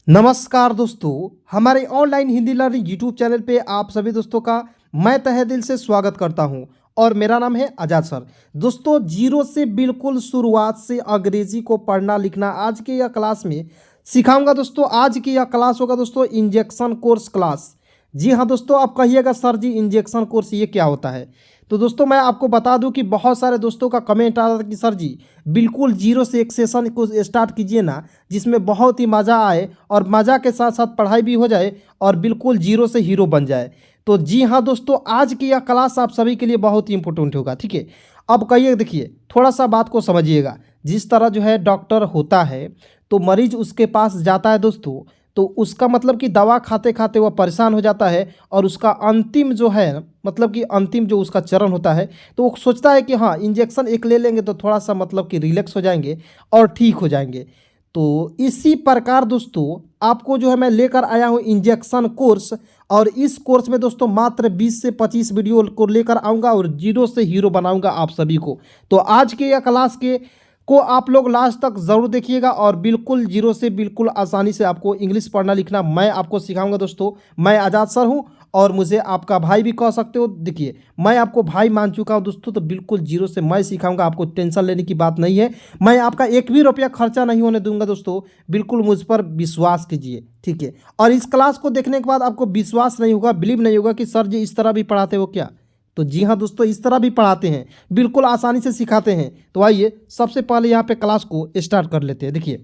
नमस्कार दोस्तों, हमारे online Hindi learning YouTube channel पे आप सभी दोस्तों का मैं तहे दिल से स्वागत करता हूं और मेरा नाम है आजाद सर। दोस्तों, जीरो से बिल्कुल शुरुआत से अंग्रेजी को पढ़ना लिखना आज के यह क्लास में सिखाऊंगा। दोस्तों, आज की यह क्लास होगा दोस्तों इंजेक्शन कोर्स क्लास। जी हाँ दोस्तों, आप कहिएगा सर जी इंजेक्शन कोर्स ये क्या होता है। तो दोस्तों मैं आपको बता दूं कि बहुत सारे दोस्तों का कमेंट आ रहा था कि सर जी बिल्कुल जीरो से एक सेशन को स्टार्ट कीजिए ना, जिसमें बहुत ही मज़ा आए और मज़ा के साथ साथ पढ़ाई भी हो जाए और बिल्कुल जीरो से हीरो बन जाए। तो जी हाँ दोस्तों, आज की यह क्लास आप सभी के लिए बहुत ही इंपॉर्टेंट होगा। ठीक है, अब कहिए, देखिए थोड़ा सा बात को समझिएगा। जिस तरह जो है डॉक्टर होता है तो मरीज उसके पास जाता है दोस्तों, तो उसका मतलब कि दवा खाते खाते वह परेशान हो जाता है और उसका अंतिम जो है मतलब कि अंतिम जो उसका चरण होता है तो वो सोचता है कि हाँ इंजेक्शन एक ले लेंगे तो थोड़ा सा मतलब कि रिलैक्स हो जाएंगे और ठीक हो जाएंगे। तो इसी प्रकार दोस्तों आपको जो है मैं लेकर आया हूँ इंजेक्शन कोर्स, और इस कोर्स में दोस्तों मात्र 20 से 25 वीडियो को लेकर आऊँगा और जीरो से हीरो बनाऊँगा आप सभी को। तो आज के या क्लास के को आप लोग लास्ट तक ज़रूर देखिएगा और बिल्कुल जीरो से बिल्कुल आसानी से आपको इंग्लिश पढ़ना लिखना मैं आपको सिखाऊंगा। दोस्तों मैं आज़ाद सर हूं और मुझे आपका भाई भी कह सकते हो। देखिए मैं आपको भाई मान चुका हूं दोस्तों, तो बिल्कुल जीरो से मैं सिखाऊंगा, आपको टेंशन लेने की बात नहीं है। मैं आपका एक भी रुपया खर्चा नहीं होने दूंगा दोस्तों, बिल्कुल मुझ पर विश्वास कीजिए। ठीक है, और इस क्लास को देखने के बाद आपको विश्वास नहीं होगा, बिलीव नहीं होगा कि सर जी इस तरह भी पढ़ाते हो क्या। तो जी हाँ दोस्तों, इस तरह भी पढ़ाते हैं, बिल्कुल आसानी से सिखाते हैं। तो आइए सबसे पहले यहाँ पे क्लास को स्टार्ट कर लेते हैं। देखिए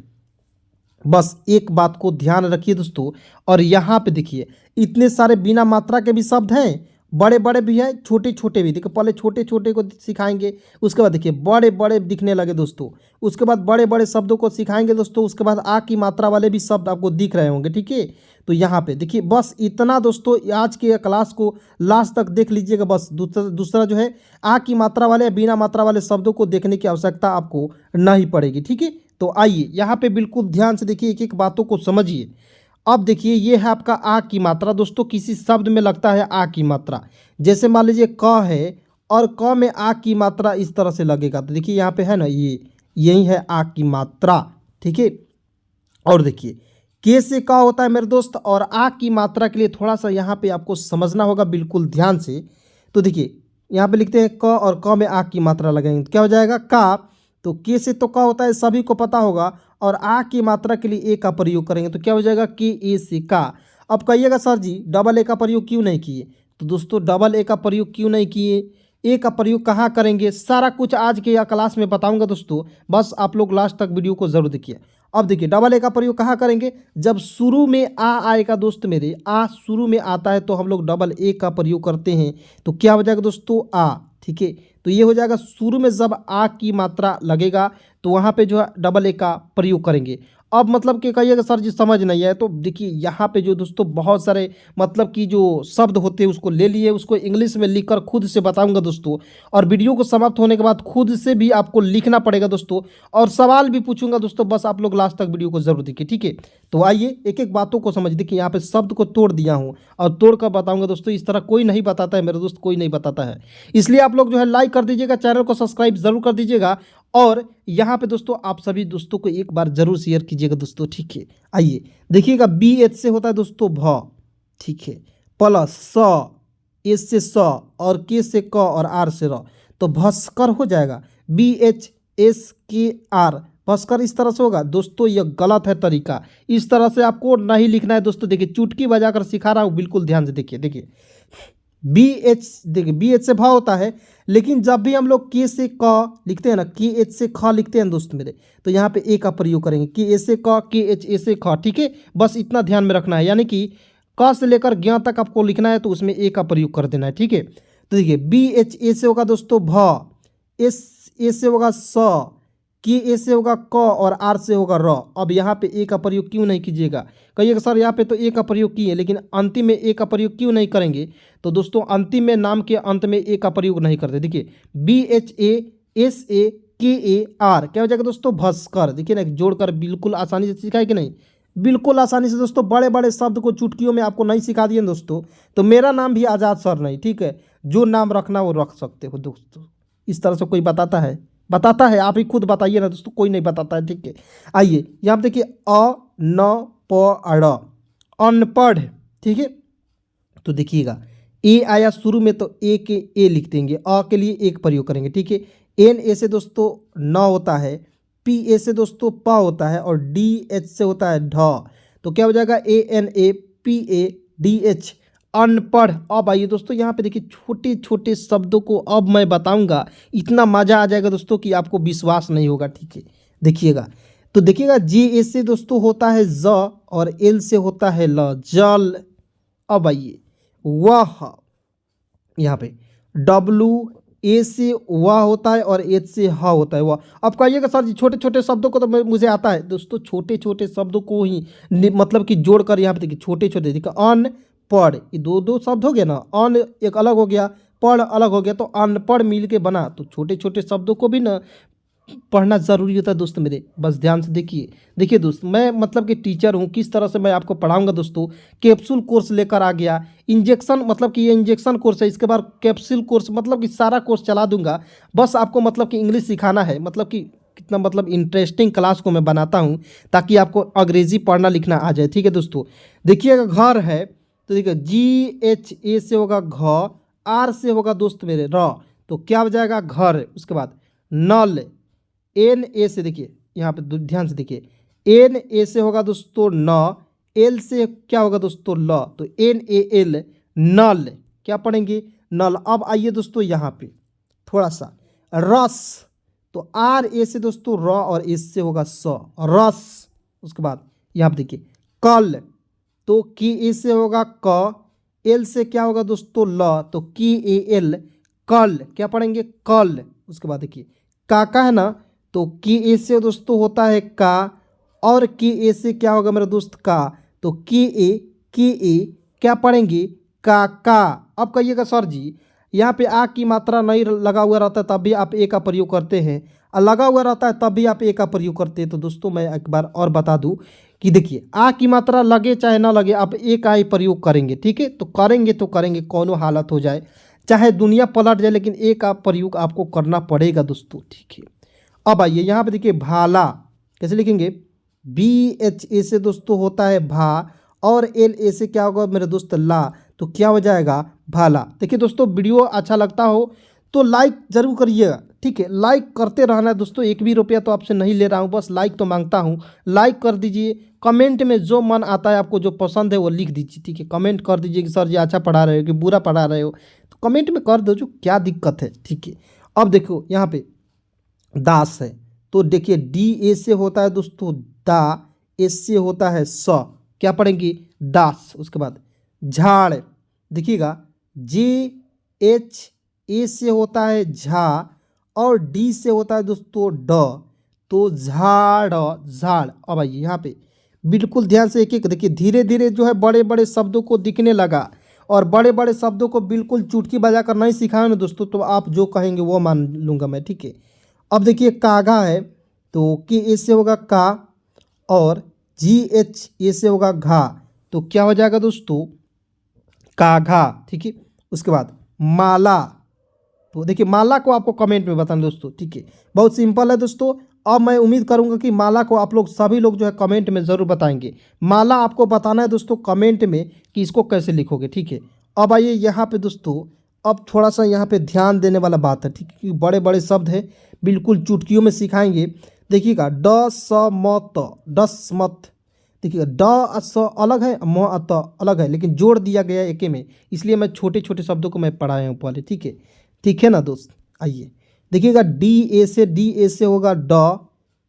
बस एक बात को ध्यान रखिए दोस्तों, और यहाँ पे देखिए इतने सारे बिना मात्रा के भी शब्द हैं, बड़े बड़े भी हैं, छोटे छोटे भी। देखिए पहले छोटे छोटे को सिखाएंगे, उसके बाद देखिए बड़े बड़े दिखने लगे दोस्तों, उसके बाद बड़े बड़े शब्दों को सिखाएंगे दोस्तों, उसके बाद आ की मात्रा वाले भी शब्द आपको दिख रहे होंगे। ठीक है, तो यहाँ पे देखिए बस इतना दोस्तों, आज के क्लास को लास्ट तक देख लीजिएगा। बस दूसरा जो है आ की मात्रा वाले बिना मात्रा वाले शब्दों को देखने की आवश्यकता आपको नहीं पड़ेगी। ठीक है, तो आइए यहाँ पे बिल्कुल ध्यान से देखिए, एक एक बातों को समझिए। अब देखिए ये है आपका आ की मात्रा दोस्तों, किसी शब्द में लगता है आ की मात्रा। जैसे मान लीजिए क है और क में आ की मात्रा इस तरह से लगेगा, तो देखिए यहाँ पे है ना, ये यही है आ की मात्रा। ठीक है, और देखिए के से क होता है मेरे दोस्त, और आ की मात्रा के लिए थोड़ा सा यहाँ पे आपको समझना होगा बिल्कुल ध्यान से। तो देखिए यहाँ पे लिखते हैं क और क में आ की मात्रा लगाएंगे तो क्या हो जाएगा का। तो के से तो क होता है, सभी को पता होगा, और आ की मात्रा के लिए ए का प्रयोग करेंगे तो क्या हो जाएगा के ए से का। अब कहिएगा सर जी डबल ए का प्रयोग क्यों नहीं किए। तो दोस्तों डबल ए का प्रयोग क्यों नहीं किए, ए का प्रयोग कहाँ करेंगे, सारा कुछ आज के या क्लास में बताऊंगा दोस्तों, बस आप लोग लास्ट तक वीडियो को जरूर देखिए। अब देखिए डबल ए का प्रयोग कहाँ करेंगे, जब शुरू में आ आएगा दोस्त मेरे, आ शुरू में आता है तो हम लोग डबल ए का प्रयोग करते हैं। तो क्या हो जाएगा दोस्तों आ। ठीक है, तो ये हो जाएगा शुरू में जब आ की मात्रा लगेगा तो वहाँ पे जो है डबल ए का प्रयोग करेंगे। अब मतलब कि कहिएगा सर जी समझ नहीं आया, तो देखिए यहाँ पे जो दोस्तों बहुत सारे मतलब कि जो शब्द होते हैं उसको ले लिए, उसको इंग्लिश में लिखकर खुद से बताऊंगा दोस्तों, और वीडियो को समाप्त होने के बाद खुद से भी आपको लिखना पड़ेगा दोस्तों, और सवाल भी पूछूंगा दोस्तों, बस आप लोग लास्ट तक वीडियो को जरूर देखिए। ठीक है, तो आइए एक एक बातों को समझ। देखिए यहाँ पे शब्द को तोड़ दिया हूँ और तोड़ कर बताऊंगा दोस्तों, इस तरह कोई नहीं बताता है मेरे दोस्त, कोई नहीं बताता है। इसलिए आप लोग जो है लाइक कर दीजिएगा, चैनल को सब्सक्राइब जरूर कर दीजिएगा, और यहाँ पे दोस्तों आप सभी दोस्तों को एक बार जरूर शेयर कीजिएगा दोस्तों। ठीक है, आइए देखिएगा बी एच से होता है दोस्तों भ। ठीक है, प्लस स, एस से स, और के से क, और आर से र, तो भस्कर हो जाएगा बी एच एस के आर, भस्कर इस तरह से होगा दोस्तों। यह गलत है तरीका, इस तरह से आपको नहीं लिखना है दोस्तों। देखिए चुटकी बजाकर सिखा रहा हूँ, बिल्कुल ध्यान से देखिए। देखिए बी एच, देखिए बी एच से भ होता है, लेकिन जब भी हम लोग के से क लिखते हैं ना, के एच से ख लिखते हैं दोस्त मेरे, तो यहाँ पे ए का प्रयोग करेंगे, के ए से क, के एच ए से ख। ठीक है, बस इतना ध्यान में रखना है, यानी कि क से लेकर ज्ञ तक आपको लिखना है तो उसमें ए का प्रयोग कर देना है। ठीक है, तो देखिए बी एच ए से होगा दोस्तों भ, एस ए से होगा स, के ए से होगा क, और आर से होगा र। अब यहाँ पे ए का प्रयोग क्यों नहीं कीजिएगा, कहिएगा सर यहाँ पे तो ए का प्रयोग किए लेकिन अंतिम में ए का प्रयोग क्यों नहीं करेंगे। तो दोस्तों अंतिम में नाम के अंत में ए का प्रयोग नहीं करते। देखिए B H A S A K A are, क्या हो जाएगा दोस्तों भस्कर। देखिए ना जोड़कर बिल्कुल आसानी से सिखाए कि नहीं, बिल्कुल आसानी से दोस्तों। बड़े बड़े शब्द को चुटकियों में आपको नहीं सिखा दिए दोस्तों, तो मेरा नाम भी आज़ाद सर नहीं। ठीक है, जो नाम रखना वो रख सकते हो दोस्तों। इस तरह से कोई बताता है, बताता है आप ही खुद बताइए ना दोस्तों, कोई नहीं बताता है। ठीक है, आइए यहाँ पे देखिए अ न अनपढ़, अनपढ़, ठीक है। तो देखिएगा ए आया शुरू में तो ए के ए लिख देंगे, अ के लिए एक प्रयोग करेंगे, ठीक है। एन ए से दोस्तों न होता है, पी ए से दोस्तों प होता है और डी एच से होता है ढ। तो क्या हो जाएगा A N A P A D H, अनपढ़। अब आइए दोस्तों यहाँ पे देखिए छोटे छोटे शब्दों को अब मैं बताऊंगा, इतना मजा आ जाएगा दोस्तों कि आपको विश्वास नहीं होगा, ठीक है। देखिएगा तो देखिएगा जे ए से दोस्तों होता है ज और एल से होता है ल, जल। अब आइए वह, यहाँ पे डब्लू ए से वह होता है और एच से ह होता है वह। अब कहिएगा सर जी छोटे छोटे शब्दों को तो मुझे आता है दोस्तों, छोटे छोटे शब्दों को ही मतलब कि जोड़कर यहाँ पे देखिए छोटे छोटे, देखिए अनपढ़, ये दो दो शब्द हो गया ना, अन एक अलग हो गया, पढ़ अलग हो गया, तो अनपढ़ मिल के बना। तो छोटे छोटे शब्दों को भी ना पढ़ना ज़रूरी होता है दोस्त मेरे, बस ध्यान से देखिए। देखिए दोस्त मैं मतलब कि टीचर हूँ, किस तरह से मैं आपको पढ़ाऊंगा दोस्तों। कैप्सूल कोर्स लेकर आ गया, इंजेक्शन मतलब कि ये इंजेक्शन कोर्स है, इसके बाद कैप्सूल कोर्स मतलब कि सारा कोर्स चला दूंगा। बस आपको मतलब कि इंग्लिश सिखाना है, मतलब कि कितना मतलब इंटरेस्टिंग क्लास को मैं बनाता हूँ ताकि आपको अंग्रेजी पढ़ना लिखना आ जाए, ठीक है दोस्तों। देखिएगा घर है तो देखिए जी एच ए से होगा घ, आर से होगा दोस्त मेरे र, तो क्या हो जाएगा घर। उसके बाद नल, एन ए से देखिए यहाँ पे ध्यान से देखिए, एन ए से होगा दोस्तों न, एल से क्या होगा दोस्तों ल, तो एन ए एल नल, क्या पढ़ेंगे नल। अब आइए दोस्तों यहाँ पे थोड़ा सा रस, तो आर ए से दोस्तों र और एस से होगा स, रस। उसके बाद यहाँ पे देखिए कल, तो की ए से होगा क, एल से क्या होगा दोस्तों ल, तो की ए एल कल, क्या पढ़ेंगे कल। उसके बाद देखिए काका है ना, तो की ए से दोस्तों होता है का और की ए से क्या होगा मेरा दोस्त का, तो की ए क्या पढ़ेंगे का। अब कहिएगा सर जी यहाँ पे आ की मात्रा नहीं लगा हुआ रहता है तब भी आप ए का प्रयोग करते हैं, और लगा हुआ रहता है तब भी आप ए का प्रयोग करते हैं। तो दोस्तों मैं एक बार और बता दूं कि देखिए आ की मात्रा लगे चाहे ना लगे आप ए का ही प्रयोग करेंगे, ठीक है। तो करेंगे कोनो हालत हो जाए, चाहे दुनिया पलट जाए, लेकिन ए का प्रयोग आपको करना पड़ेगा दोस्तों, ठीक है। अब आइए यहाँ पे देखिए भाला, कैसे लिखेंगे, बी एच ए से दोस्तों होता है भा और एल ए से क्या होगा मेरे दोस्त ला, तो क्या हो जाएगा भाला। देखिए दोस्तों वीडियो अच्छा लगता हो तो लाइक जरूर करिएगा, ठीक है। लाइक करते रहना है दोस्तों, एक भी रुपया तो आपसे नहीं ले रहा हूँ, बस लाइक तो मांगता हूँ। लाइक कर दीजिए, कमेंट में जो मन आता है आपको जो पसंद है वो लिख दीजिए, ठीक है। कमेंट कर दीजिए कि सर जी अच्छा पढ़ा रहे हो कि बुरा पढ़ा रहे हो, तो कमेंट में कर दो, जो क्या दिक्कत है, ठीक है। अब देखो यहाँ पे दास है, तो देखिए डी ए से होता है दोस्तों दा, एस से होता है स, क्या पढ़ेंगे दास। उसके बाद झाड़, देखिएगा जे एच ए से होता है झा और डी से होता है दोस्तों ड, तो झाड़ झाड़। अब आइए यहाँ पे बिल्कुल ध्यान से एक एक देखिए, धीरे धीरे जो है बड़े बड़े शब्दों को दिखने लगा, और बड़े बड़े शब्दों को बिल्कुल चुटकी बजाकर नहीं सिखाया ना दोस्तों, तो आप जो कहेंगे वो मान लूँगा मैं, ठीक है। अब देखिए कागा है, तो के ए से होगा का और जी एच ए से होगा घा, तो क्या हो जाएगा दोस्तों काघा, ठीक है। उसके बाद माला, तो देखिए माला को आपको कमेंट में बताना दोस्तों, ठीक है। बहुत सिंपल है दोस्तों। अब मैं उम्मीद करूंगा कि माला को आप लोग सभी लोग जो है कमेंट में ज़रूर बताएंगे। माला आपको बताना है दोस्तों कमेंट में कि इसको कैसे लिखोगे, ठीक है। अब आइए यहाँ पे दोस्तों, अब थोड़ा सा यहाँ पे ध्यान देने वाला बात है, ठीक है, क्योंकि बड़े बड़े शब्द हैं, बिल्कुल चुटकियों में सिखाएंगे। देखिएगा ड स म त, डस मत, देखिएगा ड स अलग है, म त अलग है, लेकिन जोड़ दिया गया है एके में, इसलिए मैं छोटे छोटे शब्दों को मैं पढ़ाया हूँ पहले, ठीक है ना दोस्त। आइए देखिएगा डी ए से होगा ड,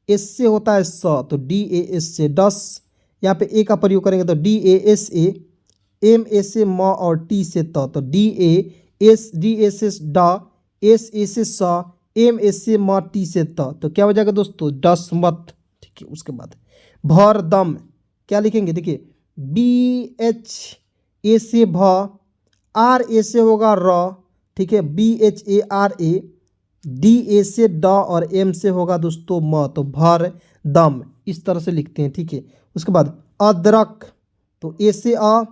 एस से होता है स, तो डी ए एस से डस, यहाँ पे ए का प्रयोग करेंगे तो D A S A, M A से म और टी से त, तो डी एस एस ड, एस ए से स, एम ए से म टी से त, तो क्या हो जाएगा दोस्तों दस मत, ठीक है। उसके बाद भर दम, क्या लिखेंगे, देखिए बी एच ए से भ, आर ए से होगा र, ठीक है, B H A R A, D A से ड और एम से होगा दोस्तों म, तो भर दम, इस तरह से लिखते हैं, ठीक है। उसके बाद अदरक, तो ए से अ,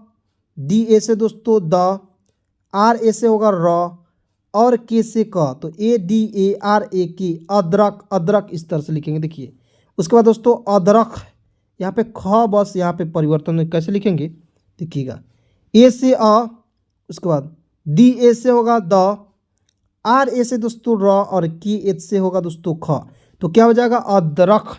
डी ए से दोस्तों द, आर ए से होगा र और के से क, तो ए डी ए आर ए के, अदरक, अदरक इस तरह से लिखेंगे, देखिए। उसके बाद दोस्तों अदरक, यहाँ पे ख बस यहाँ पे परिवर्तन कैसे लिखेंगे देखिएगा, ए से अ, उसके बाद डी ए से होगा द, आर ए से दोस्तों र, और की एच से होगा दोस्तों ख। तो क्या हो जाएगा अदरक।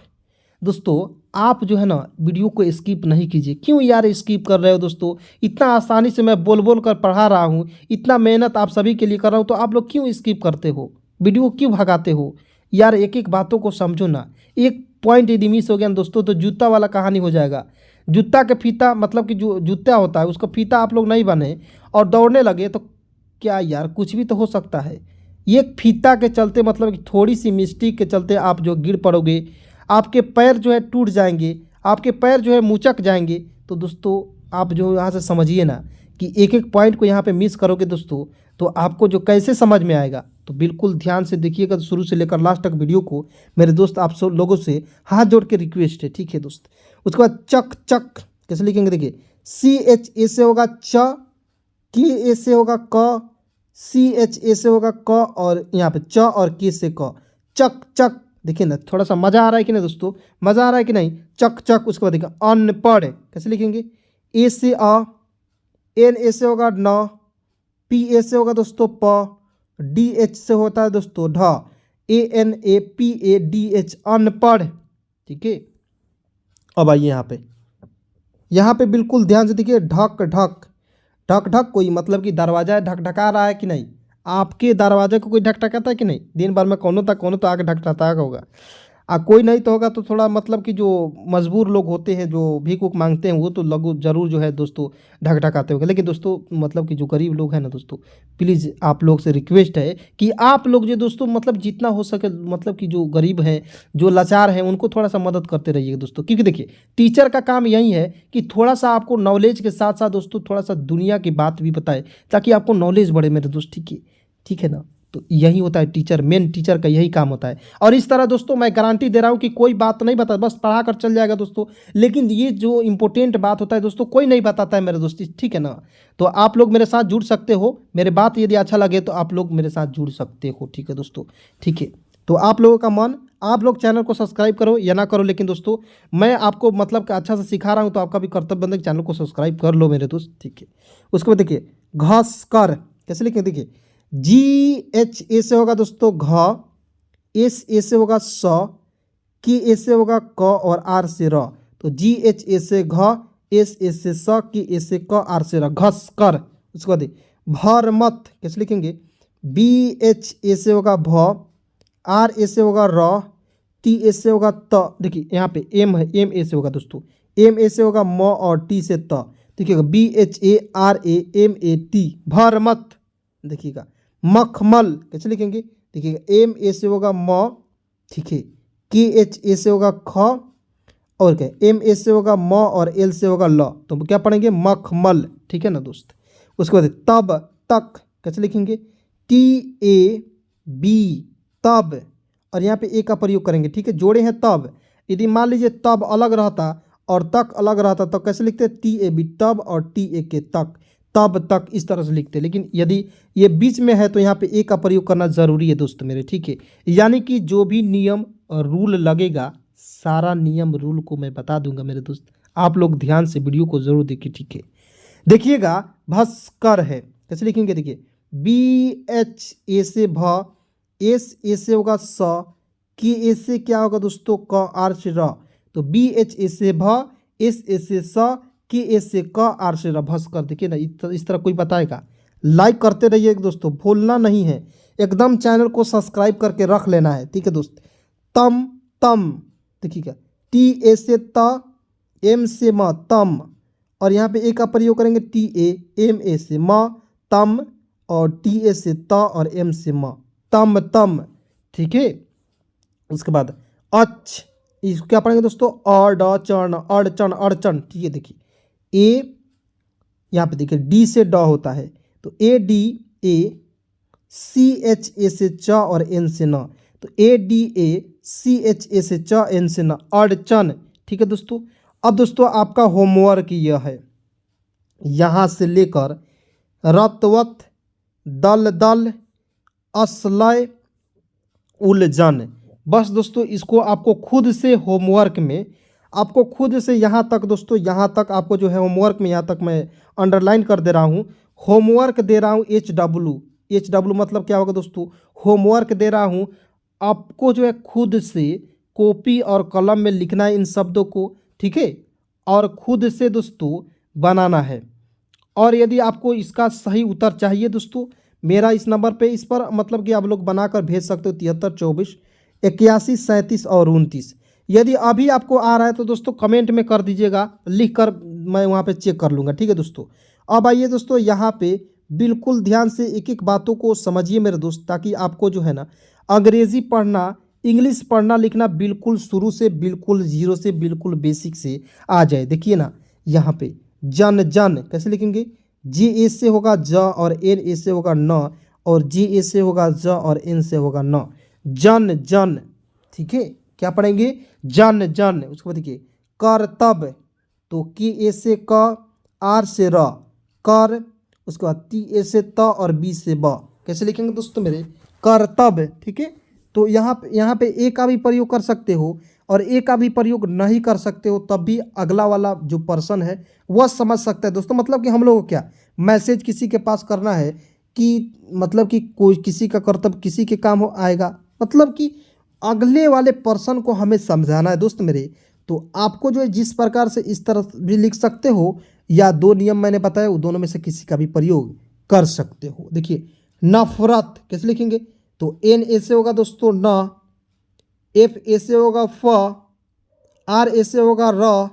दोस्तों आप जो है ना वीडियो को स्किप नहीं कीजिए। क्यों यार स्किप कर रहे हो दोस्तों? इतना आसानी से मैं बोल बोल कर पढ़ा रहा हूँ, इतना मेहनत आप सभी के लिए कर रहा हूँ, तो आप लोग क्यों स्किप करते हो? वीडियो क्यों भगाते हो यार? एक एक बातों को समझो ना। एक पॉइंट यदि मिस हो गया ना दोस्तों तो जूता वाला कहानी हो जाएगा। जूता का फीता मतलब कि जो जूता होता है उसका फीता आप लोग नहीं बने और दौड़ने लगे तो क्या यार, कुछ भी तो हो सकता है। ये फीता के चलते मतलब कि थोड़ी सी मिस्टेक के चलते आप जो गिर पड़ोगे, आपके पैर जो है टूट जाएंगे, आपके पैर जो है मुचक जाएंगे। तो दोस्तों आप जो यहाँ से समझिए ना कि एक एक पॉइंट को यहाँ पे मिस करोगे दोस्तों तो आपको जो कैसे समझ में आएगा। तो बिल्कुल ध्यान से देखिएगा शुरू से लेकर लास्ट तक वीडियो को। मेरे दोस्त आप सब लोगों से हाथ जोड़ के रिक्वेस्ट है, ठीक है दोस्त। उसके बाद चक, चक कैसे लिखेंगे देखिए, सी एच ए से होगा च, के ए से होगा क, सी एच ए से होगा क, और यहाँ पे च और के से क, चक चक। देखिए ना थोड़ा सा मज़ा आ रहा है कि नहीं दोस्तों? मज़ा आ रहा है कि नहीं? चक चक। उसके बाद देखिए अनपढ़ कैसे लिखेंगे, ए से अ, एन ए से होगा न, पी ए से होगा दोस्तों प, डी एच से होता है दोस्तों ढ, A N A P A D H अनपढ़। ठीक है, अब आइए यहाँ पे बिल्कुल ध्यान से देखिए, ढक ढक। ढक ढक कोई मतलब कि दरवाजा ढकढका रहा है कि नहीं? आपके दरवाजे को कोई ढकढकाता है कि नहीं? दिन भर में कोनो तो आके ढकढकाता होगा। कोई नहीं तो होगा तो थोड़ा मतलब कि जो मजबूर लोग होते हैं जो भीख उक मांगते हैं वो तो लगो जरूर जो है दोस्तों ढकढकाते होंगे। लेकिन दोस्तों मतलब कि जो गरीब लोग हैं ना दोस्तों, प्लीज़ आप लोग से रिक्वेस्ट है कि आप लोग जो दोस्तों मतलब जितना हो सके मतलब कि जो गरीब हैं, जो लाचार हैं, उनको थोड़ा सा मदद करते रहिएगा दोस्तों। क्योंकि देखिए टीचर का काम यही है कि थोड़ा सा आपको नॉलेज के साथ साथ दोस्तों थोड़ा सा दुनिया की बात भी बताए ताकि आपको नॉलेज बढ़े मेरे दोस्त। ठीक है ना? तो यही होता है टीचर, मेन टीचर का यही काम होता है। और इस तरह दोस्तों मैं गारंटी दे रहा हूँ कि कोई बात नहीं बता, बस पढ़ा कर चल जाएगा दोस्तों। लेकिन ये जो इंपॉर्टेंट बात होता है दोस्तों कोई नहीं बताता है मेरे दोस्त, ठीक है ना? तो आप लोग मेरे साथ जुड़ सकते हो। मेरे बात यदि अच्छा लगे तो आप लोग मेरे साथ जुड़ सकते हो, ठीक है दोस्तों? ठीक है, तो आप लोगों का मन, आप लोग चैनल को सब्सक्राइब करो या ना करो, लेकिन दोस्तों मैं आपको मतलब अच्छा से सिखा रहा हूँ तो आपका भी कर्तव्य बनता है कि चैनल को सब्सक्राइब कर लो मेरे दोस्त। ठीक है, उसके बाद देखिए घास कर कैसे लिखें, देखिए जी एच ए से होगा दोस्तों घ, एस ए से होगा स, के ए से होगा क, और आर से र। तो जी एच ए से घ, एस ए से स, के ए से क, आर से र, घस कर। उसके बाद भर मत कैसे लिखेंगे, बी एच ए से होगा भ, आर ए से होगा र, टी ए से होगा त। देखिए यहाँ पे एम है, एम ए से होगा दोस्तों, एम ए से होगा म और टी से त। देखिएगा B H A R A M A T, भर मत। देखिएगा मखमल कैसे लिखेंगे, देखिएगा एम ए से होगा म, ठीक है, के एच ए से होगा ख, और क्या एम ए से होगा म और एल से होगा ल। तो क्या पढ़ेंगे मखमल, ठीक है ना दोस्त? उसके बाद तब तक कैसे लिखेंगे, टी ए बी तब, और यहाँ पे ए का प्रयोग करेंगे, ठीक है, जोड़े हैं तब। यदि मान लीजिए तब अलग रहता और तक अलग रहता तो कैसे लिखते, टी ए बी तब और टी ए के तक, तब तक, इस तरह से लिखते। लेकिन यदि ये बीच में है तो यहाँ पे ए का प्रयोग करना ज़रूरी है दोस्त मेरे, ठीक है? यानी कि जो भी नियम और रूल लगेगा सारा नियम रूल को मैं बता दूंगा मेरे दोस्त। आप लोग ध्यान से वीडियो को ज़रूर देखिए, ठीक है? देखिएगा भस्कर है कैसे लिखेंगे, देखिए बी एच ए से भ, एस ए से होगा स, के ए से क्या होगा दोस्तों क, आर से र। तो बी एच ए से भ, एस ए से स, के ए से क, आर से र, भस्कर। देखिए ना इस तरह कोई बताएगा। लाइक करते रहिए दोस्तों, भूलना नहीं है, एकदम चैनल को सब्सक्राइब करके रख लेना है, ठीक है दोस्त? तम तम, देखिएगा टी ए से त, एम से म, तम, और यहाँ पे ए का प्रयोग करेंगे टी ए, एम ए से म, तम, और टी ए से त और एम से म, तम तम, ठीक है? उसके बाद अच, इसको क्या पढ़ेंगे दोस्तों, अड़चन, अड़चन अड़चन, ठीक है? देखिए ए, यहाँ पे देखिए डी से ड होता है तो ए D A, C H A से च और एन से न, तो ए D A, C H A से च, एन से न, अड़चन, ठीक है दोस्तों? अब दोस्तों आपका होमवर्क यह है, यहाँ से लेकर रतवत, दल दल, असलय, उलझन, बस दोस्तों इसको आपको खुद से होमवर्क में आपको खुद से यहाँ तक दोस्तों, यहाँ तक आपको जो है होमवर्क में, यहाँ तक मैं अंडरलाइन कर दे रहा हूँ, होमवर्क दे रहा हूँ। HW मतलब क्या होगा दोस्तों, होमवर्क दे रहा हूँ। आपको जो है खुद से कॉपी और कलम में लिखना है इन शब्दों को, ठीक है, और खुद से दोस्तों बनाना है। और यदि आपको इसका सही उत्तर चाहिए दोस्तों, मेरा इस नंबर पे, इस पर मतलब कि आप लोग बनाकर भेज सकते हो 73248137 और 29। यदि अभी आपको आ रहा है तो दोस्तों कमेंट में कर दीजिएगा, लिख कर मैं वहाँ पे चेक कर लूँगा, ठीक है दोस्तों। अब आइए दोस्तों, यहाँ पे बिल्कुल ध्यान से एक एक बातों को समझिए मेरे दोस्त, ताकि आपको जो है ना अंग्रेज़ी पढ़ना, इंग्लिश पढ़ना लिखना बिल्कुल शुरू से, बिल्कुल जीरो से, बिल्कुल बेसिक से आ जाए। देखिए ना, यहाँ पे जन, जन कैसे लिखेंगे, JA से होगा ज और NA से होगा न, और JA से होगा ज और N से होगा न, जन जन, ठीक है। क्या पढ़ेंगे, जन जन। उसके बाद देखिए कर्तव्य, तो KA से क, R से र, कर। उसके बाद TA से त और B से ब। कैसे लिखेंगे दोस्तों मेरे, कर्तव्य, ठीक है। तो यहाँ पे ए का भी प्रयोग कर सकते हो और ए का भी प्रयोग नहीं कर सकते हो, तब भी अगला वाला जो पर्सन है वह समझ सकता है दोस्तों। मतलब कि हम लोग को क्या मैसेज किसी के पास करना है कि मतलब कि कोई किसी का कर्तव्य किसी के काम हो आएगा, मतलब कि अगले वाले पर्सन को हमें समझाना है दोस्त मेरे। तो आपको जो है जिस प्रकार से इस तरह भी लिख सकते हो, या दो नियम मैंने बताया वो दोनों में से किसी का भी प्रयोग कर सकते हो। देखिए नफरत कैसे लिखेंगे, तो NA से होगा दोस्तों न, FA से होगा फ, RA से होगा र,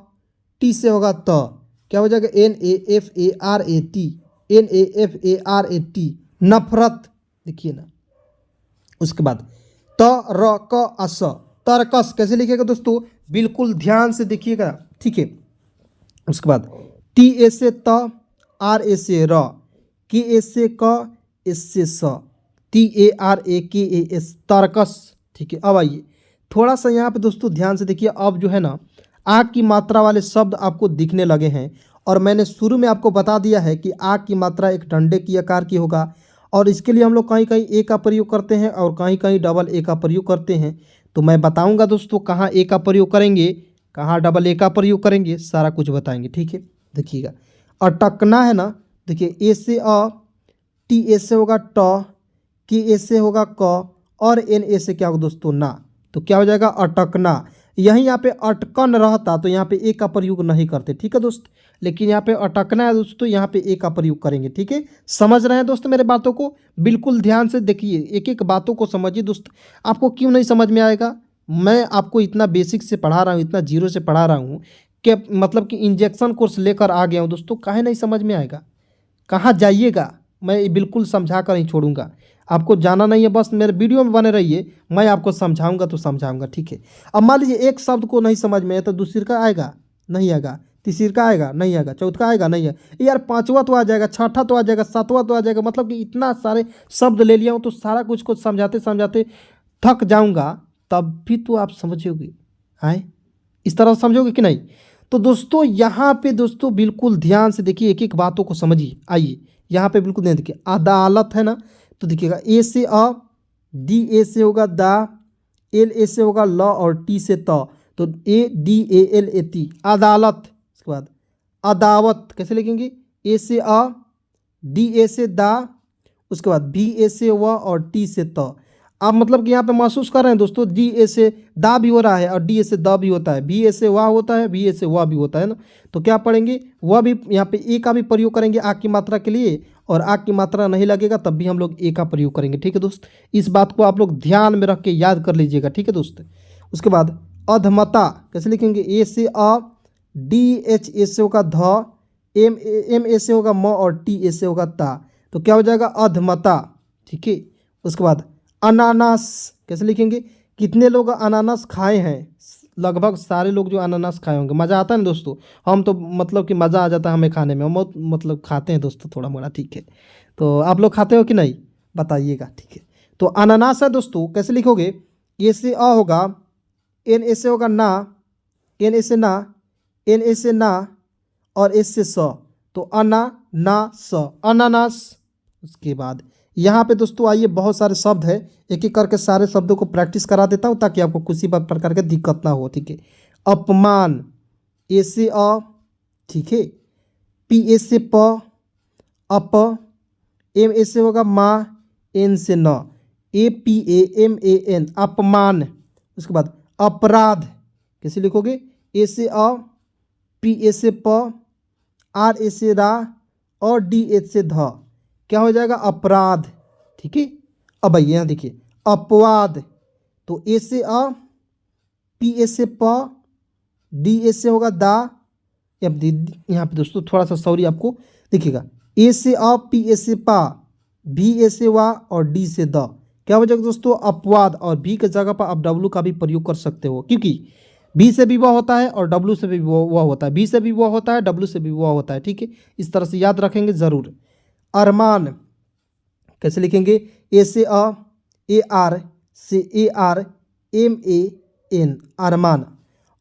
T से होगा त। क्या हो जाएगा, NAFARAT, NAFARAT, नफरत। देखिए ना, उसके बाद तरकस, तरकस कैसे लिखेगा दोस्तों, बिल्कुल ध्यान से देखिएगा, ठीक है। उसके बाद TA से त, RA से र, KA से क, S से स, TARAKAS, तरकस, ठीक है। अब आइए थोड़ा सा यहाँ पे दोस्तों ध्यान से देखिए। अब जो है ना आ की मात्रा वाले शब्द आपको दिखने लगे हैं, और मैंने शुरू में आपको बता दिया है कि आ की मात्रा एक डंडे की आकार की होगा, और इसके लिए हम लोग कहीं कहीं ए का प्रयोग करते हैं और कहीं कहीं डबल ए का प्रयोग करते हैं। तो मैं बताऊंगा दोस्तों कहाँ ए का प्रयोग करेंगे, कहाँ डबल ए का प्रयोग करेंगे, सारा कुछ बताएंगे, ठीक है। देखिएगा अटकना है ना, देखिए ए से अ, TA से होगा ट, KA से होगा क, और NA से क्या होगा दोस्तों ना। तो क्या हो जाएगा, अटकना। यहीं यहाँ पे अटकन रहता तो यहाँ पे ए का प्रयोग नहीं करते, ठीक है दोस्त, लेकिन यहाँ पे अटकना है दोस्तों, यहाँ पे ए का प्रयोग करेंगे, ठीक है। समझ रहे हैं दोस्त मेरे बातों को, बिल्कुल ध्यान से देखिए, एक एक बातों को समझिए दोस्त। आपको क्यों नहीं समझ में आएगा, मैं आपको इतना बेसिक से पढ़ा रहा हूँ, इतना जीरो से पढ़ा रहा हूँ कि मतलब कि इंजेक्शन कोर्स लेकर आ गया हूँ दोस्तों। काहे नहीं समझ में आएगा, कहाँ जाइएगा, मैं बिल्कुल समझा कर नहीं छोड़ूंगा। आपको जाना नहीं है, बस मेरे वीडियो में बने रहिए, मैं आपको समझाऊंगा तो समझाऊंगा, ठीक है। अब मान लीजिए एक शब्द को नहीं समझ में है तो दूसरे का आएगा नहीं आएगा, तीसरे का आएगा नहीं आएगा, चौथा का आएगा नहीं है, यार पांचवा तो आ जाएगा, छठा तो आ जाएगा, सातवां तो आ जाएगा। मतलब कि इतना सारे शब्द ले लिया हूँ तो सारा कुछ को समझाते समझाते थक जाऊँगा, तब भी तो आप समझोगे, आए इस तरह समझोगे कि नहीं। तो दोस्तों यहाँ पे दोस्तों बिल्कुल ध्यान से देखिए, एक एक बातों को समझिए। आइए यहाँ पे बिल्कुल ध्यान देखिए, अदालत है ना, तो देखिएगा ए से अ, DA से होगा दा, LA से होगा ल, और T से त, तो ADALAT, अदालत। उसके बाद अदावत कैसे लिखेंगे, ए से अ, DA से दा, उसके बाद BA से व, और T से त। आप मतलब कि यहाँ पे महसूस कर रहे हैं दोस्तों, DA से दा भी हो रहा है और DA से द भी होता है, BA से वाह होता है, BA से वाह भी होता है ना। तो क्या पढ़ेंगे, वह भी यहाँ पे ए का भी प्रयोग करेंगे आ की मात्रा के लिए, और आ की मात्रा नहीं लगेगा तब भी हम लोग ए का प्रयोग करेंगे, ठीक है दोस्त। इस बात को आप लोग ध्यान में रख के याद कर लीजिएगा, ठीक है दोस्त। उसके बाद अधमता कैसे लिखेंगे, ए से अ, DHA से होगा ध, MA से होगा म, और TA से होगा ता। तो क्या हो जाएगा, अधमता, ठीक है। उसके बाद अनानास कैसे लिखेंगे, कितने लोग अनानास खाए हैं, लगभग सारे लोग जो अनानास खाए होंगे। मज़ा आता है ना दोस्तों, हम तो मतलब कि मज़ा आ जाता है हमें खाने में, हम बहुत मतलब खाते हैं दोस्तों थोड़ा मोड़ा, ठीक है। तो आप लोग खाते हो कि नहीं बताइएगा, ठीक है। तो अनानास है दोस्तों, कैसे लिखोगे, ए से अ होगा, NA से होगा ना, NA से ना, NA से ना, और S से स, तो अना ना स, अनानास। उसके बाद यहाँ पे दोस्तों आइए बहुत सारे शब्द है, एक एक करके सारे शब्दों को प्रैक्टिस करा देता हूँ ताकि आपको किसी प्रकार की दिक्कत ना हो, ठीक है। अपमान ए से अ, ठीक है, पी ए से प, अप, एम ए से होगा माँ, एन से न, A P A M A N, अपमान। उसके बाद अपराध कैसे लिखोगे, ए से अ, पी ए से प, आर ए से रा और डी एच से ध, क्या हो जाएगा, अपराध। ठीक है, अब आइए यहाँ देखिए, अपवाद, तो ए से अ, पी ए से प, डी ए से होगा दा। अब यहाँ पे दोस्तों थोड़ा सा सॉरी आपको देखिएगा, ए से अ, पी ए से पा, भी ए से वा और डी से द, क्या हो जाएगा दोस्तों, अपवाद। और भी के जगह पर आप डब्लू का भी प्रयोग कर सकते हो, क्योंकि बी से भी वह होता है और डब्लू से भी वह होता है, बी से भी वह होता है, डब्लू से भी वह होता है। ठीक है, इस तरह से याद रखेंगे ज़रूर। अरमान कैसे लिखेंगे, ए से अ, ए आर से A R M A N, Arman.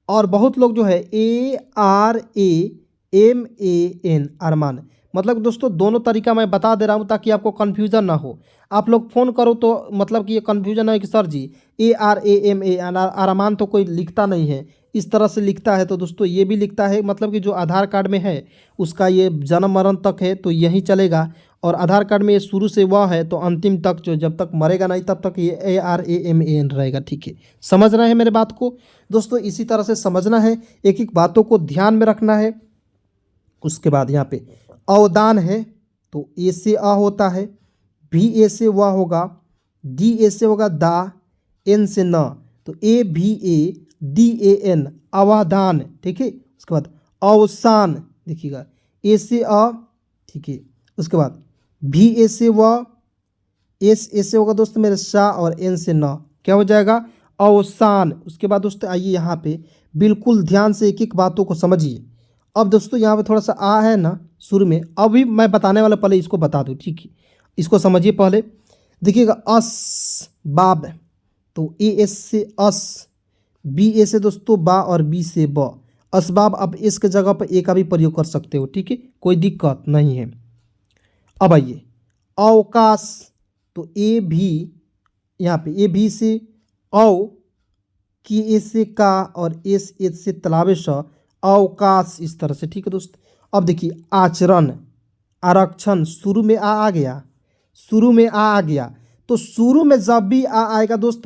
और बहुत लोग जो है A R A M A N, Arman. मतलब दोस्तों दोनों तरीका मैं बता दे रहा हूँ ताकि आपको कन्फ्यूज़न ना हो। आप लोग फ़ोन करो तो मतलब कि ये कन्फ्यूजन है कि sir ji A R A M A N, Arman तो कोई लिखता नहीं है, इस तरह से लिखता है। तो दोस्तों ये भी लिखता है, मतलब कि जो आधार कार्ड में है उसका ये जन्म मरण तक है तो यही चलेगा, और आधार कार्ड में ये शुरू से वह है तो अंतिम तक, जो जब तक मरेगा नहीं तब तक ये A R A M A N रहेगा। ठीक है, समझ रहे हैं मेरे बात को दोस्तों, इसी तरह से समझना है, एक एक बातों को ध्यान में रखना है। उसके बाद यहाँ पे अवदान है, तो ए से अ होता है, भी ए से व होगा, डी ए से होगा दा, एन से न, तो ए भी ए डी ए एन, अवदान। ठीक है, उसके बाद अवसान देखिएगा, ए से अ, ठीक है, उसके बाद भी ए से व, एस ए से होगा दोस्तों मेरे शाह और एन से न, क्या हो जाएगा, अवसान। उसके बाद दोस्तों आइए यहाँ पे बिल्कुल ध्यान से एक एक बातों को समझिए। अब दोस्तों यहाँ पे थोड़ा सा आ है ना शुरू में, अभी मैं बताने वाला पहले इसको बता दूँ। ठीक है, इसको समझिए पहले, देखिएगा अस बाब, तो ए एस से अस, बी ए से दोस्तों बा और बी से ब, असबाब। अब इसके जगह पर ए का भी प्रयोग कर सकते हो। ठीक है, कोई दिक्कत नहीं है। अब आइए अवकाश, तो ए भी, यहाँ पे ए भी से औ, की ए से का और एस एच से तलावेश, अवकाश, इस तरह से। ठीक है दोस्त, अब देखिए आचरण, आरक्षण, शुरू में आ गया, शुरू में आ गया, तो शुरू में जब भी आएगा दोस्त,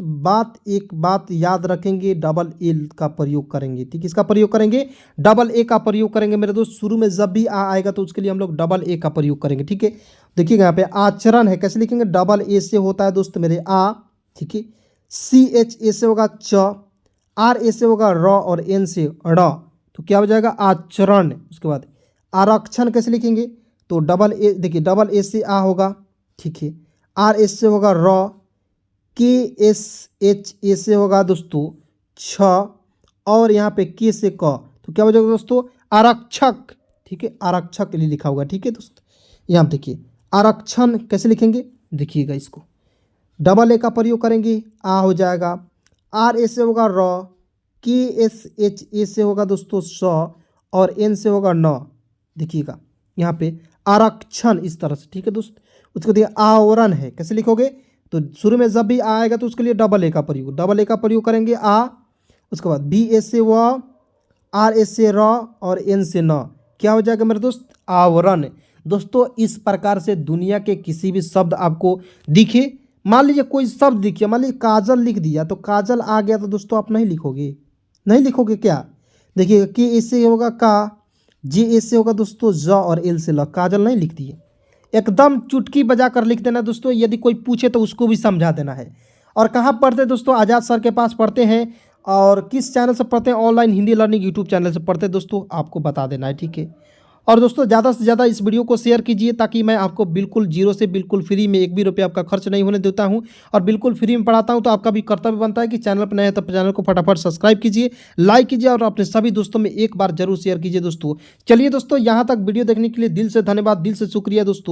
एक बात याद रखेंगे, डबल एल का प्रयोग करेंगे। ठीक है, इसका प्रयोग करेंगे, डबल ए का प्रयोग करेंगे मेरे दोस्त। शुरू में जब भी आएगा तो उसके लिए हम लोग डबल ए का प्रयोग करेंगे। ठीक है, देखिएगा यहाँ पे आचरण है, कैसे लिखेंगे, डबल ए से होता है दोस्त मेरे आ। ठीक है, सी एच ए से होगा च, आर ए से होगा र और एन से ड़, तो क्या हो जाएगा, आचरण। उसके बाद आरक्षण कैसे लिखेंगे, तो डबल ए, देखिए डबल ए से आ होगा, ठीक है, आर एस से होगा र, के एस एच ए से होगा दोस्तों छ, और यहाँ पे के से क, तो क्या हो जाएगा दोस्तों, आरक्षक। ठीक है, आरक्षक के लिए लिखा होगा। ठीक है दोस्त, यहाँ देखिए आरक्षण कैसे लिखेंगे, देखिएगा इसको डबल ए का प्रयोग करेंगे, आ हो जाएगा, आर ए से होगा र, के एस एच ए से होगा दोस्तों स, और एन से होगा न। देखिएगा यहाँ पे आरक्षण, इस तरह से। ठीक है दोस्त, उसको देखिए आवरण है, कैसे लिखोगे, तो शुरू में जब भी आएगा तो उसके लिए डबल ए का प्रयोग, डबल ए का प्रयोग करेंगे आ। उसके बाद बी ए से व, आर ए से र और एन से न, क्या हो जाएगा मेरे दोस्त, आवरण। दोस्तों इस प्रकार से दुनिया के किसी भी शब्द आपको दिखे, मान लीजिए कोई शब्द दिखे, मान लीजिए काजल लिख दिया, तो काजल आ गया तो दोस्तों आप नहीं लिखोगे, नहीं लिखोगे क्या, देखिएगा के ए से होगा का, जे ए से होगा दोस्तों ज और एल से ल, काजल नहीं लिख दिए, एकदम चुटकी बजा कर लिख देना दोस्तों। यदि कोई पूछे तो उसको भी समझा देना है। और कहाँ पढ़ते हैं दोस्तों, आज़ाद सर के पास पढ़ते हैं, और किस चैनल से पढ़ते हैं, online Hindi learning YouTube channel से पढ़ते हैं दोस्तों, आपको बता देना है। ठीक है, और दोस्तों ज़्यादा से ज़्यादा इस वीडियो को शेयर कीजिए ताकि मैं आपको बिल्कुल जीरो से बिल्कुल फ्री में एक भी रुपया आपका खर्च नहीं होने देता हूं, और बिल्कुल फ्री में पढ़ाता हूं। तो आपका भी कर्तव्य बनता है कि चैनल पर नए हैं तो चैनल को फटाफट सब्सक्राइब कीजिए, लाइक कीजिए, और अपने सभी दोस्तों में एक बार जरूर शेयर कीजिए दोस्तों। चलिए दोस्तों, यहाँ तक वीडियो देखने के लिए दिल से धन्यवाद, दिल से शुक्रिया दोस्तों।